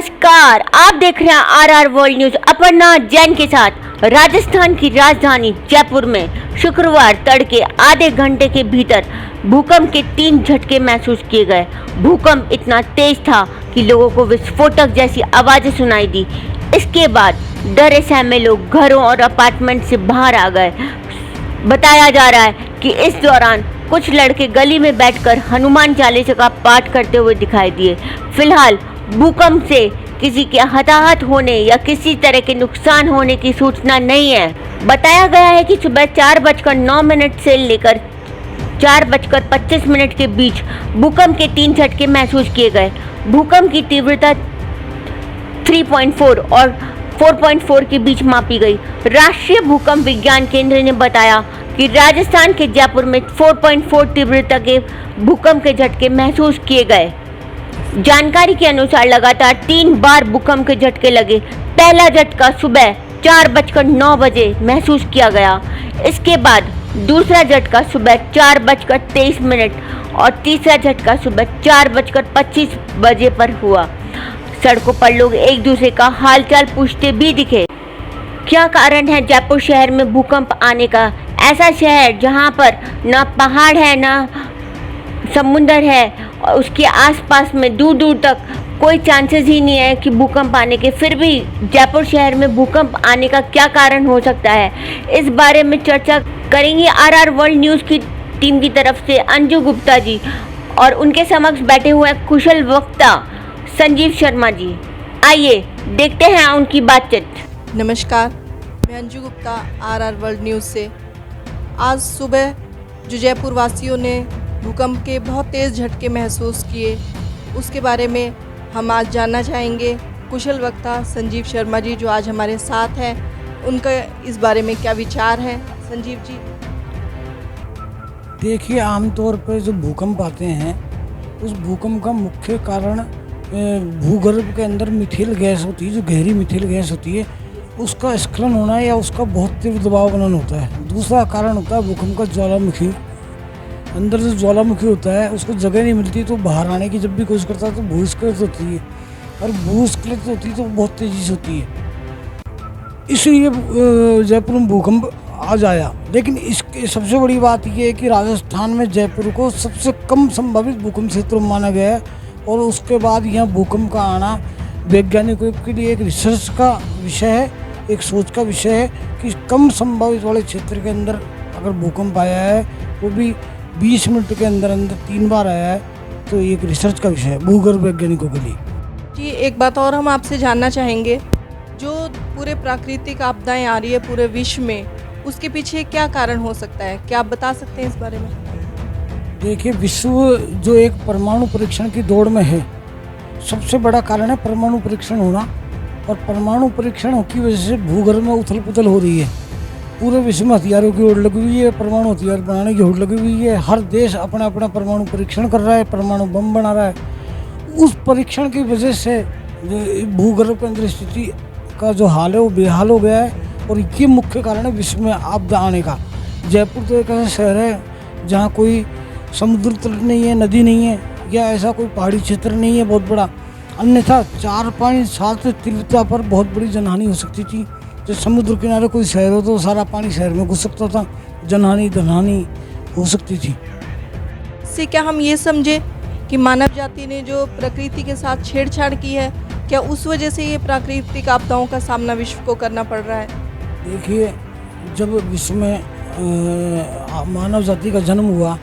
नमस्कार, आप देख रहे हैं RR world news. Aparna Jain के साथ। राजस्थान की राजधानी जयपुर में शुक्रवार तड़के आधे घंटे के भीतर भूकंप के 3 झटके महसूस किए गए। भूकंप इतना तेज था कि लोगों को विस्फोटक जैसी आवाजें सुनाई दी। इसके बाद डरे सहमे लोग घरों और अपार्टमेंट से बाहर आ गए। बताया जा रहा है कि इस दौरान कुछ लड़के गली में बैठकर हनुमान चालीसा का पाठ करते हुए दिखाई दिए। फिलहाल भूकंप से किसी के हताहत होने या किसी तरह के नुकसान होने की सूचना नहीं है। बताया गया है कि सुबह 4:09 से लेकर 4:25 के बीच भूकंप के 3 झटके महसूस किए गए। भूकंप की तीव्रता 3.4 और 4.4 के बीच मापी गई। राष्ट्रीय भूकंप विज्ञान केंद्र ने बताया कि राजस्थान के जयपुर में 4.4 तीव्रता के भूकंप के झटके महसूस किए गए। जानकारी के अनुसार लगातार 3 बार भूकंप के झटके लगे। पहला झटका सुबह 4:09 महसूस किया गया। इसके बाद दूसरा झटका सुबह 4:23 और तीसरा झटका सुबह 4:25 पर हुआ। सड़कों पर लोग एक दूसरे का हालचाल पूछते भी दिखे। क्या कारण है जयपुर शहर में भूकंप आने का? ऐसा शहर जहां पर न पहाड़ है न समुंदर है और उसके आसपास में दूर दूर तक कोई चांसेस ही नहीं है कि भूकंप आने के, फिर भी जयपुर शहर में भूकंप आने का क्या कारण हो सकता है? इस बारे में चर्चा करेंगे आरआर वर्ल्ड न्यूज़ की टीम की तरफ से अंजू गुप्ता जी और उनके समक्ष बैठे हुए कुशल वक्ता संजीव शर्मा जी। आइए देखते हैं उनकी बातचीत। नमस्कार, मैं Anju Gupta RR world news से। आज सुबह जो जयपुर वासियों ने भूकंप के बहुत तेज़ झटके महसूस किए, उसके बारे में हम आज जानना चाहेंगे कुशल वक्ता संजीव शर्मा जी जो आज हमारे साथ हैं। उनका इस बारे में क्या विचार है? संजीव जी। देखिए, आमतौर पर जो भूकंप आते हैं उस भूकंप का मुख्य कारण भूगर्भ के अंदर मिथेन गैस होती है, जो गहरी मिथेन गैस होती है, उसका स्खलन होना या उसका बहुत तीव्र दबाव बनना होता है। दूसरा कारण होता है भूकंप का ज्वालामुखी। अंदर जो ज्वालामुखी होता है उसको जगह नहीं मिलती, तो बाहर आने की जब भी कोशिश करता है तो भूस्खलित होती है, और भूस्खलित होती है तो बहुत तेज़ी से होती है। इसलिए जयपुर में भूकंप आज आया। लेकिन इसकी सबसे बड़ी बात यह है कि राजस्थान में जयपुर को सबसे कम संभावित भूकंप क्षेत्र माना गया है, और उसके बाद यहाँ भूकंप का आना वैज्ञानिकों के लिए एक रिसर्च का विषय है, एक सोच का विषय है कि कम संभावित वाले क्षेत्र के अंदर अगर भूकंप आया है, वो भी 20 मिनट के अंदर 3 बार आया है, तो एक रिसर्च का विषय है भूगर्भ वैज्ञानिकों के लिए। जी, एक बात और हम आपसे जानना चाहेंगे, जो पूरे प्राकृतिक आपदाएं आ रही है पूरे विश्व में, उसके पीछे क्या कारण हो सकता है? क्या आप बता सकते हैं इस बारे में? देखिए, विश्व जो एक परमाणु परीक्षण की दौड़ में है, सबसे बड़ा कारण है परमाणु परीक्षण होना, और परमाणु परीक्षण की वजह से भूगर्भ में उथल पुथल हो रही है। पूरे विश्व में हथियारों की होड़ लगी हुई है, परमाणु हथियार बनाने की होड़ लगी हुई है। हर देश अपना अपना परमाणु परीक्षण कर रहा है, परमाणु बम बना रहा है। उस परीक्षण की वजह से भूगर्भ के अंदर स्थिति का जो हाल है वो बेहाल हो गया है, और ये मुख्य कारण है विश्व में आपदा आने का। जयपुर तो एक ऐसा शहर है जहाँ कोई समुद्र तल नहीं है, नदी नहीं है, या ऐसा कोई पहाड़ी क्षेत्र नहीं है बहुत बड़ा, अन्यथा 4-5 साल से तीव्रता पर बहुत बड़ी जनहानि हो सकती थी। जब समुद्र किनारे कोई शहर हो तो सारा पानी शहर में घुस सकता था, जनहानि धनहानि हो सकती थी। इससे क्या हम ये समझे कि मानव जाति ने जो प्रकृति के साथ छेड़छाड़ की है, क्या उस वजह से ये प्राकृतिक आपदाओं का सामना विश्व को करना पड़ रहा है? देखिए, जब विश्व में मानव जाति का जन्म हुआ,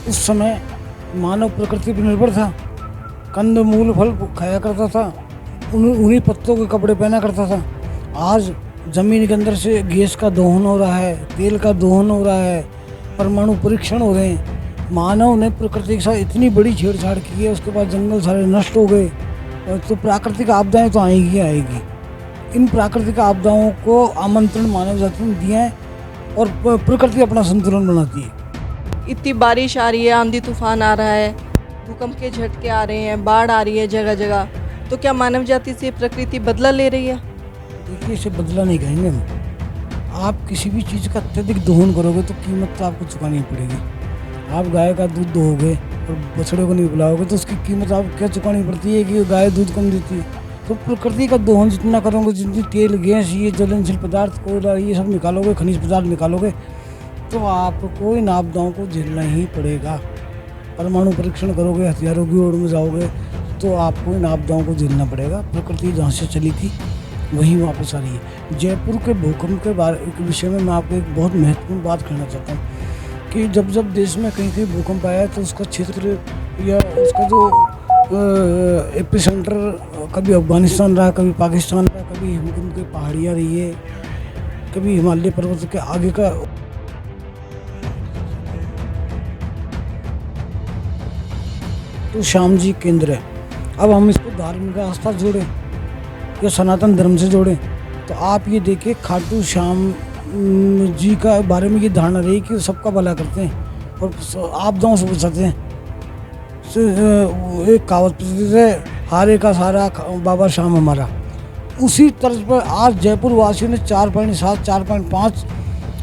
उस समय मानव प्रकृति पर निर्भर था, कंद मूल फल खाया करता था, उन्हीं पत्तों के कपड़े पहना करता था। आज ज़मीन के अंदर से गैस का दोहन हो रहा है, तेल का दोहन हो रहा है, परमाणु परीक्षण हो रहे हैं। मानव ने प्रकृति के साथ इतनी बड़ी छेड़छाड़ की है, उसके बाद जंगल सारे नष्ट हो गए, तो प्राकृतिक आपदाएं तो आएंगी आएगी। इन प्राकृतिक आपदाओं को आमंत्रण मानव जाति ने दिया है, और प्रकृति अपना संतुलन बनाती है। इतनी बारिश आ रही है, आंधी तूफान आ रहा है, भूकंप के झटके आ रहे हैं, बाढ़ आ रही है जगह जगह, तो क्या मानव जाति से प्रकृति बदला ले रही है? देखिए, इसे बदला नहीं कहेंगे हम। आप किसी भी चीज़ का अत्यधिक दोहन करोगे तो कीमत तो आपको चुकानी पड़ेगी। आप गाय का दूध दोहोगे और बछड़े को नहीं बुलाओगे तो उसकी कीमत आपको क्या चुकानी पड़ती है कि गाय दूध कम देती है। तो प्रकृति का दोहन जितना करोगे, जितनी तेल गैस ये ज्वलनशील पदार्थ कोयला ये सब निकालोगे, खनिज पदार्थ निकालोगे, तो आपको इन आपदाओं को झेलना ही पड़ेगा। परमाणु परीक्षण करोगे, हथियारों की ओर में जाओगे, तो आपको इन आपदाओं को झेलना पड़ेगा। प्रकृति जहाँ से चली थी वहीं वापस आ रही है। जयपुर के भूकंप के विषय में मैं आपको एक बहुत महत्वपूर्ण बात कहना चाहता हूँ कि जब जब देश में कहीं कहीं भूकंप आया तो उसका क्षेत्र या उसका जो एपिसेंटर कभी अफगानिस्तान रहा, कभी पाकिस्तान रहा, कभी हिमकुंड की पहाड़ियाँ रही है, कभी हिमालय पर्वत के आगे का तो श्याम जी केंद्र है। अब हम इसको धार्मिक आस्था जोड़ें या सनातन धर्म से जोड़ें, तो आप ये देखिए खाटू श्याम जी का बारे में ये धारणा रही कि वो सबका भला करते हैं और आपदाओं से बचाते हैं। एक कहावत प्रचलित है, हारे का सारा बाबा श्याम हमारा। उसी तर्ज पर आज जयपुर वासियों ने 4.7 4.5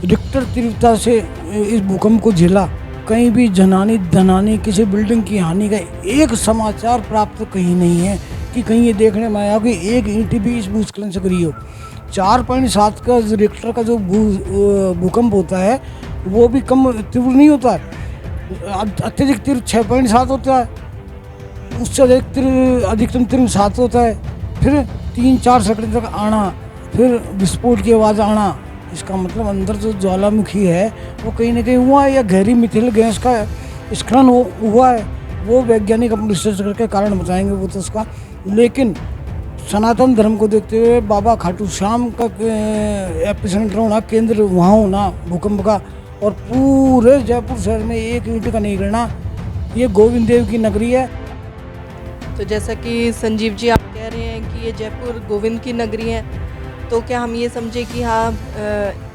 रिक्टर तीव्रता से इस भूकंप को झेला। कहीं भी जनहानि धनहानि किसी बिल्डिंग की हानि का एक समाचार प्राप्त कहीं नहीं है कि कहीं ये देखने में आया कि एक ईंट भी इस भूस्खलन से गिरी हो। 4.7 का रिक्टर का जो भूकंप होता है वो भी कम तीव्र नहीं होता है, अत्यधिक तीव्र 6.7 होता है, उससे अधिकतम तीव्र 7 होता है, फिर 3-4 सेकंड तक आना, फिर विस्फोट की आवाज़ आना। इसका मतलब अंदर जो ज्वालामुखी है वो कहीं ना कहीं हुआ है या गहरी मिथिल गैस का स्खलन हुआ है। वो वैज्ञानिक अपने रिसर्च करके कारण बताएंगे वो तो उसका। लेकिन सनातन धर्म को देखते हुए बाबा खाटू श्याम का एपिसेंटर होना, केंद्र वहाँ होना भूकंप का, और पूरे जयपुर शहर में एक ईंट का नहीं गिरना, ये गोविंद देव की नगरी है। तो जैसा कि संजीव जी आप कह रहे हैं कि ये जयपुर गोविंद की नगरी है, तो क्या हम ये समझे कि हाँ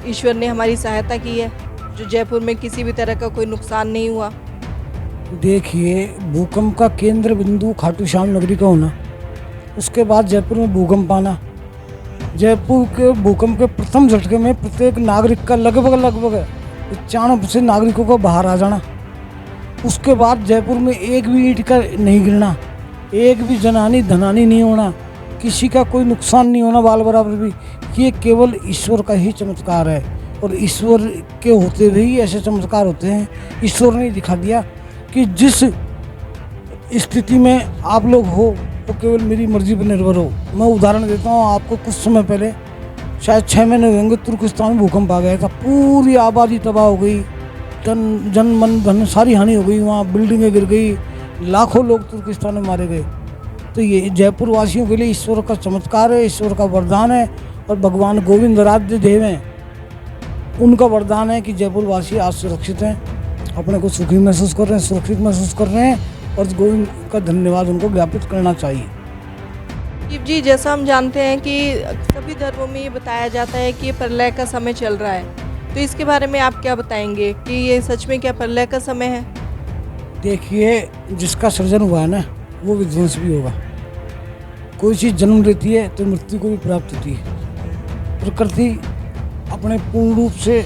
ईश्वर ने हमारी सहायता की है, जो जयपुर में किसी भी तरह का कोई नुकसान नहीं हुआ? देखिए, भूकंप का केंद्र बिंदु खाटू श्याम नगरी का होना, उसके बाद जयपुर में भूकंप आना, जयपुर के भूकंप के प्रथम झटके में प्रत्येक नागरिक का लगभग 95% नागरिकों को बाहर आ जाना, उसके बाद जयपुर में एक भी ईंट का नहीं गिरना, एक भी जनहानि धनहानि नहीं होना, किसी का कोई नुकसान नहीं होना बाल बराबर भी। ये केवल ईश्वर का ही चमत्कार है, और ईश्वर के होते हुए ही ऐसे चमत्कार होते हैं। ईश्वर ने दिखा दिया कि जिस स्थिति में आप लोग हो वो केवल मेरी मर्जी पर निर्भर हो। मैं उदाहरण देता हूँ आपको, कुछ समय पहले शायद 6 महीने होंगे, तुर्किस्तान में भूकंप आ गया था, पूरी आबादी तबाह हो गई, जन मन धन सारी हानि हो गई, वहाँ बिल्डिंगें गिर गई, लाखों लोग तुर्किस्तान में मारे गए। तो ये जयपुर वासियों के लिए ईश्वर का चमत्कार है, ईश्वर का वरदान है, और भगवान गोविंद आराध्य देव हैं, उनका वरदान है कि जयपुर वासी आज सुरक्षित हैं, अपने को सुखी महसूस कर रहे हैं, सुरक्षित महसूस कर रहे हैं, और गोविंद का धन्यवाद उनको ज्ञापित करना चाहिए। जी, जैसा हम जानते हैं कि सभी धर्मों में ये बताया जाता है कि ये प्रलय का समय चल रहा है, तो इसके बारे में आप क्या बताएंगे कि ये सच में क्या प्रलय का समय है? देखिए, जिसका सृजन हुआ है ना, वो विध्वंस भी होगा। कोई चीज़ जन्म लेती है तो मृत्यु को भी प्राप्त होती है। प्रकृति अपने पूर्ण रूप से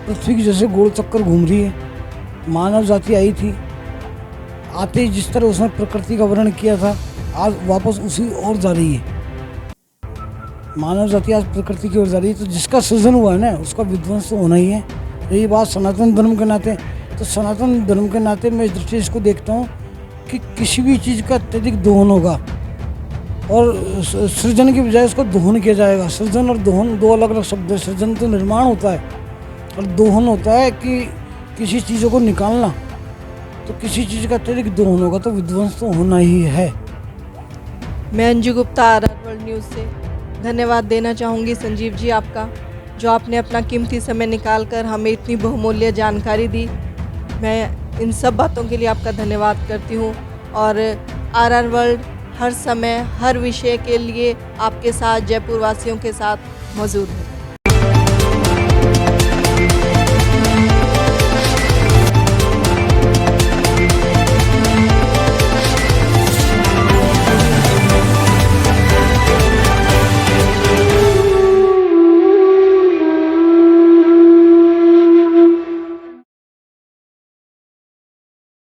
पृथ्वी की जैसे गोल चक्कर घूम रही है। मानव जाति आई थी, आते ही जिस तरह उसने प्रकृति का वर्णन किया था, आज वापस उसी ओर जा रही है। मानव जाति आज प्रकृति की ओर जा रही है, तो जिसका सृजन हुआ है ना, उसका विध्वंस तो होना ही है। यही बात सनातन धर्म के नाते, तो सनातन धर्म के नाते मैं इस दृष्टि इसको देखता हूँ कि किसी भी चीज़ का अत्यधिक दोहन होगा, और सृजन की बजाय उसको दोहन किया जाएगा। सृजन और दोहन दो अलग अलग शब्द है। सृजन तो निर्माण होता है, और दोहन होता है कि किसी चीज़ों को निकालना। तो किसी चीज़ का अत्यधिक दोहन होगा तो विध्वंस तो होना ही है। मैं Anju Gupta, RR world news से धन्यवाद देना चाहूँगी संजीव जी आपका, जो आपने अपना कीमती समय निकाल कर हमें इतनी बहुमूल्य जानकारी दी। मैं इन सब बातों के लिए आपका धन्यवाद करती हूँ, और RR वर्ल्ड हर समय हर विषय के लिए आपके साथ, जयपुर वासियों के साथ मौजूद है।